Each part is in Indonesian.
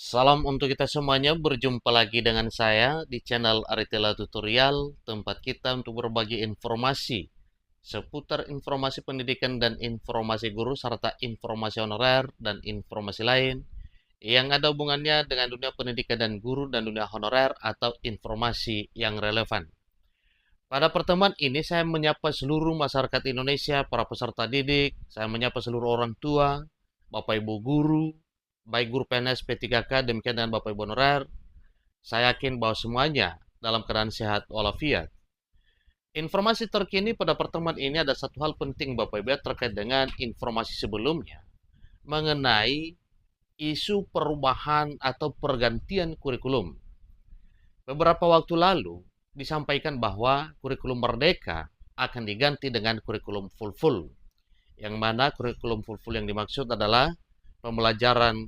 Salam untuk kita semuanya, berjumpa lagi dengan saya di channel Aritela Tutorial, tempat kita untuk berbagi informasi seputar informasi pendidikan dan informasi guru, serta informasi honorer dan informasi lain yang ada hubungannya dengan dunia pendidikan dan guru dan dunia honorer atau informasi yang relevan. Pada pertemuan ini saya menyapa seluruh masyarakat Indonesia, para peserta didik, saya menyapa seluruh orang tua, Bapak Ibu guru, baik guru PNS P3K, demikian dengan Bapak Ibu honorer. Saya yakin bahwa semuanya dalam keadaan sehat walafiat. Informasi terkini pada pertemuan ini ada satu hal penting Bapak Ibu terkait dengan informasi sebelumnya mengenai isu perubahan atau pergantian kurikulum. Beberapa waktu lalu disampaikan bahwa kurikulum Merdeka akan diganti dengan kurikulum full-full. Yang mana kurikulum full-full yang dimaksud adalah pembelajaran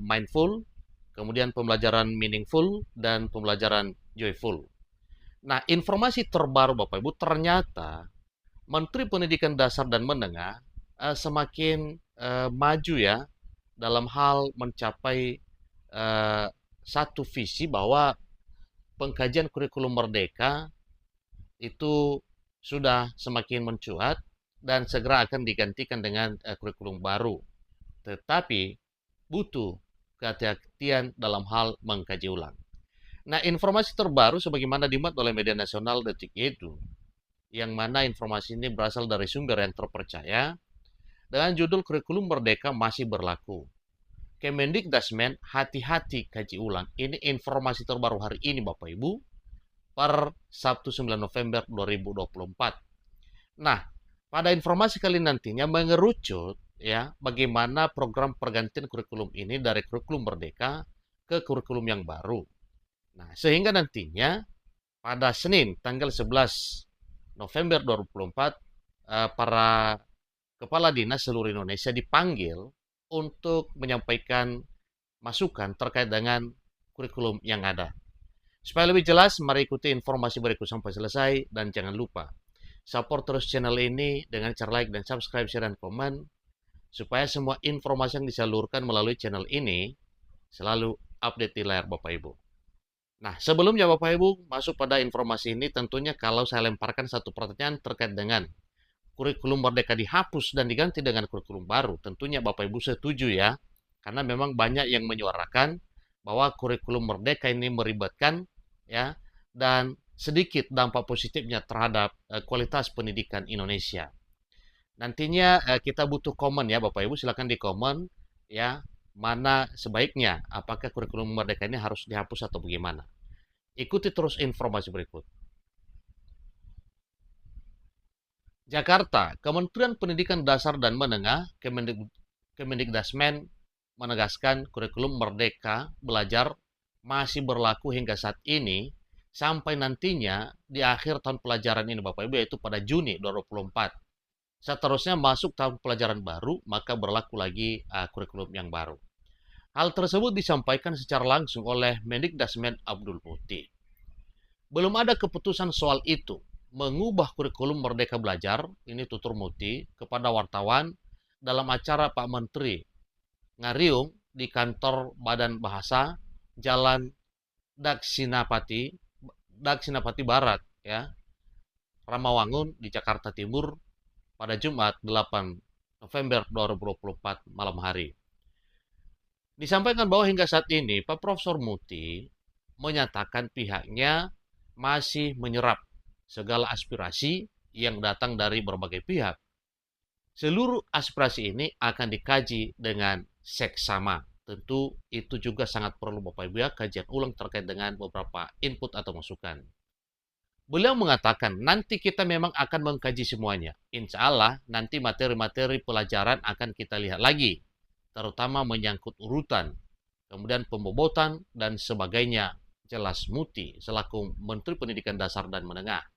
mindful, kemudian pembelajaran meaningful, dan pembelajaran joyful. Nah, informasi terbaru Bapak Ibu, ternyata Menteri Pendidikan Dasar dan Menengah semakin maju ya dalam hal mencapai satu visi bahwa pengkajian kurikulum Merdeka itu sudah semakin mencuat dan segera akan digantikan dengan kurikulum baru. Tetapi butuh kehati-hatian dalam hal mengkaji ulang. Nah, informasi terbaru sebagaimana dimuat oleh media nasional Detik Edu, yang mana informasi ini berasal dari sumber yang terpercaya, dengan judul kurikulum Merdeka masih berlaku. Kemendikdasmen hati-hati kaji ulang. Ini informasi terbaru hari ini Bapak Ibu, per Sabtu 9 November 2024. Nah, pada informasi kali nantinya mengerucut ya bagaimana program pergantian kurikulum ini dari kurikulum Merdeka ke kurikulum yang baru. Nah, sehingga nantinya pada Senin tanggal 11 November 2024 para kepala dinas seluruh Indonesia dipanggil untuk menyampaikan masukan terkait dengan kurikulum yang ada. Supaya lebih jelas, mari ikuti informasi berikut sampai selesai dan jangan lupa support terus channel ini dengan cara like dan subscribe, share, dan komen supaya semua informasi yang disalurkan melalui channel ini selalu update di layar Bapak Ibu. Nah, sebelumnya Bapak Ibu masuk pada informasi ini, tentunya kalau saya lemparkan satu pertanyaan terkait dengan kurikulum Merdeka dihapus dan diganti dengan kurikulum baru, tentunya Bapak Ibu setuju ya, karena memang banyak yang menyuarakan bahwa kurikulum Merdeka ini meribatkan ya dan sedikit dampak positifnya terhadap kualitas pendidikan Indonesia. Nantinya kita butuh komen ya Bapak Ibu, silakan di komen ya mana sebaiknya, apakah kurikulum Merdeka ini harus dihapus atau bagaimana. Ikuti terus informasi berikut. Jakarta, Kementerian Pendidikan Dasar dan Menengah, Kemendikdasmen menegaskan kurikulum Merdeka Belajar masih berlaku hingga saat ini sampai nantinya di akhir tahun pelajaran ini Bapak Ibu, yaitu pada Juni 2024. Seterusnya masuk tahun pelajaran baru, maka berlaku lagi kurikulum yang baru. Hal tersebut disampaikan secara langsung oleh Mendikdasmen Abdul Putih. Belum ada keputusan soal itu, mengubah kurikulum Merdeka Belajar, ini tutur muti, kepada wartawan dalam acara Pak Menteri Ngariung di kantor Badan Bahasa Jalan Daksinapati, Daksinapati Barat, ya, Ramawangun di Jakarta Timur pada Jumat 8 November 2024 malam hari. Disampaikan bahwa hingga saat ini Pak Profesor Muti menyatakan pihaknya masih menyerap segala aspirasi yang datang dari berbagai pihak. Seluruh aspirasi ini akan dikaji dengan seksama. Tentu itu juga sangat perlu Bapak Ibu ya, kajian ulang terkait dengan beberapa input atau masukan. Beliau mengatakan nanti kita memang akan mengkaji semuanya. Insya Allah nanti materi-materi pelajaran akan kita lihat lagi. Terutama menyangkut urutan, kemudian pembobotan dan sebagainya. Jelas Muti selaku Menteri Pendidikan Dasar dan Menengah.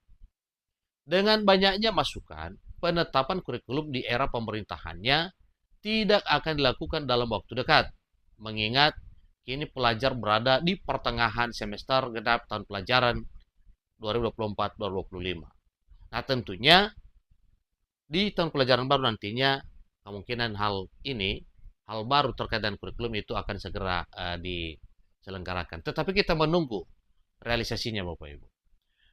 Dengan banyaknya masukan, penetapan kurikulum di era pemerintahannya tidak akan dilakukan dalam waktu dekat. Mengingat kini pelajar berada di pertengahan semester genap tahun pelajaran 2024-2025. Nah, tentunya di tahun pelajaran baru nantinya kemungkinan hal ini hal baru terkait dengan kurikulum itu akan segera diselenggarakan. Tetapi kita menunggu realisasinya Bapak Ibu.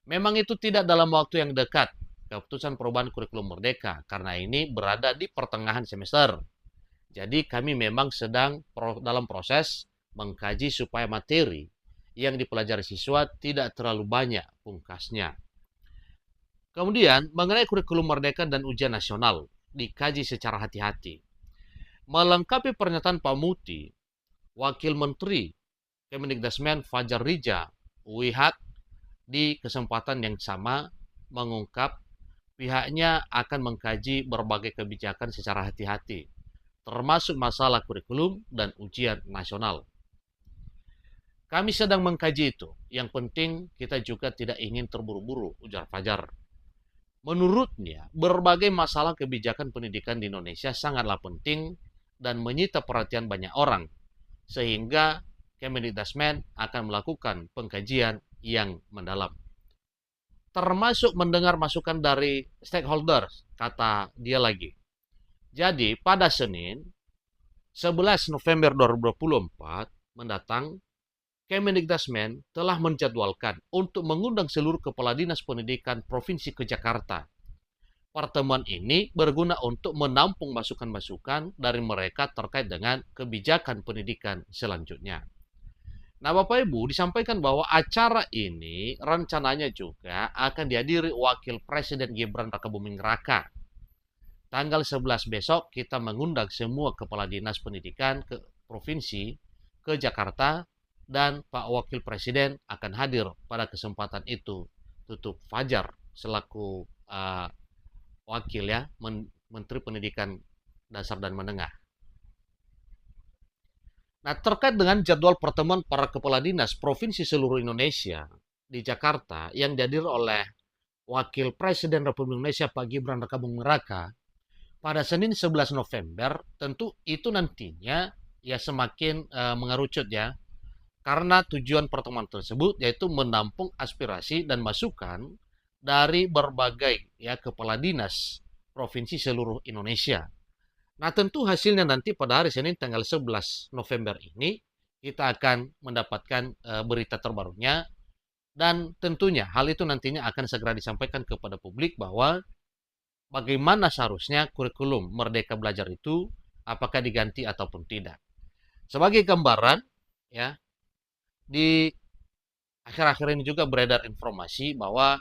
Memang itu tidak dalam waktu yang dekat, keputusan perubahan kurikulum merdeka, karena ini berada di pertengahan semester. Jadi kami memang sedang dalam proses mengkaji supaya materi yang dipelajari siswa tidak terlalu banyak pungkasnya. Kemudian mengenai kurikulum merdeka dan ujian nasional dikaji secara hati-hati. Melengkapi pernyataan Pak Muti, Wakil Menteri Kemendikbudristek Fajar Rija Wihak di kesempatan yang sama mengungkap pihaknya akan mengkaji berbagai kebijakan secara hati-hati, termasuk masalah kurikulum dan ujian nasional. Kami sedang mengkaji itu. Yang penting kita juga tidak ingin terburu-buru, ujar Fajar. Menurutnya, berbagai masalah kebijakan pendidikan di Indonesia sangatlah penting dan menyita perhatian banyak orang, sehingga Kemendikbudristek akan melakukan pengkajian yang mendalam. Termasuk mendengar masukan dari stakeholders, kata dia lagi. Jadi, pada Senin, 11 November 2024 mendatang, Kemendikbudristek telah menjadwalkan untuk mengundang seluruh kepala dinas pendidikan provinsi ke Jakarta. Pertemuan ini berguna untuk menampung masukan-masukan dari mereka terkait dengan kebijakan pendidikan selanjutnya. Nah, Bapak Ibu, disampaikan bahwa acara ini rencananya juga akan dihadiri Wakil Presiden Gibran Rakabuming Raka. Tanggal 11 besok kita mengundang semua kepala dinas pendidikan ke provinsi ke Jakarta dan Pak Wakil Presiden akan hadir pada kesempatan itu. Tutup Fajar selaku wakil ya, Menteri Pendidikan Dasar dan Menengah. Nah, terkait dengan jadwal pertemuan para kepala dinas provinsi seluruh Indonesia di Jakarta yang dihadiri oleh Wakil Presiden Republik Indonesia Pak Gibran Rakabuming Raka pada Senin 11 November, tentu itu nantinya ya semakin mengerucut ya. Karena tujuan pertemuan tersebut yaitu menampung aspirasi dan masukan dari berbagai ya kepala dinas provinsi seluruh Indonesia. Nah, tentu hasilnya nanti pada hari Senin tanggal 11 November ini kita akan mendapatkan berita terbarunya dan tentunya hal itu nantinya akan segera disampaikan kepada publik bahwa bagaimana seharusnya kurikulum Merdeka Belajar itu apakah diganti ataupun tidak. Sebagai gambaran ya, di akhir-akhir ini juga beredar informasi bahwa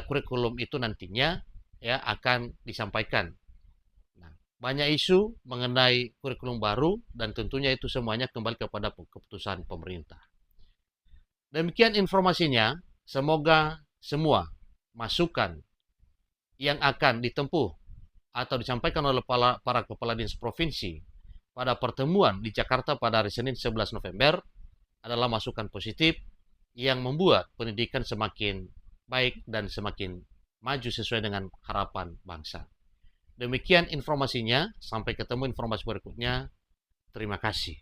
kurikulum itu nantinya ya akan disampaikan. Nah, banyak isu mengenai kurikulum baru dan tentunya itu semuanya kembali kepada keputusan pemerintah. Demikian informasinya, semoga semua masukan yang akan ditempuh atau disampaikan oleh para kepala dinas provinsi pada pertemuan di Jakarta pada hari Senin 11 November adalah masukan positif yang membuat pendidikan semakin baik dan semakin maju sesuai dengan harapan bangsa. Demikian informasinya, sampai ketemu informasi berikutnya. Terima kasih.